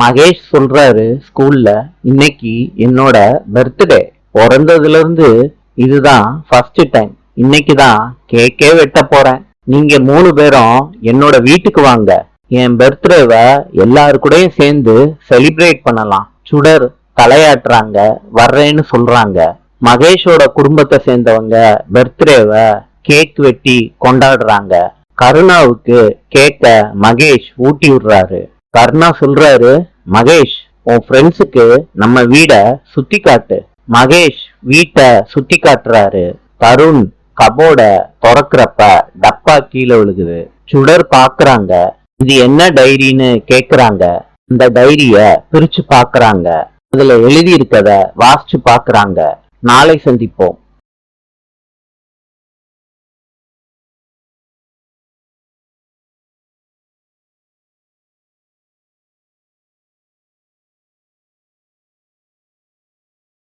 மகேஷ் சொல்றாரு ஸ்கூல்ல, இன்னைக்கு என்னோட பர்த்டே. பிறந்ததுல இருந்து இதுதான் ஃபர்ஸ்ட் டைம். இன்னைக்கு தான் கேக்கே வெட்ட போறேன். நீங்க 3 பேரும் என்னோட வீட்டுக்கு வாங்க. என் பர்த்டேவை எல்லாரு கூடயும் சேர்ந்து செலிப்ரேட் பண்ணலாம். சுடர் தலையாட்டுறாங்க, வர்றேன்னு சொல்றாங்க. மகேஷோட குடும்பத்தை சேர்ந்தவங்க பர்த்டேவை கேக் வெட்டி கொண்டாடுறாங்க. கருணாவுக்கு கேக்க மகேஷ் ஊட்டி விடுறாரு. கருணா சொல்றாரு, மகேஷ் உன் ஃப்ரெண்ட்ஸுக்கு நம்ம வீட சுத்தி காட்டு. மகேஷ் வீட்டை சுத்தி காட்டுறாரு. தருண் கபோர்ட திறக்கிறப்ப டப்பா கீழே விழுகுது. சுடர் பாக்குறாங்க. இது என்ன டைரின்னு கேக்குறாங்க. இந்த டைரிய பிரிச்சு பாக்குறாங்க. அதுல எழுதி இருக்கத வாசிச்சு பாக்குறாங்க. நாளை சந்திப்போம்.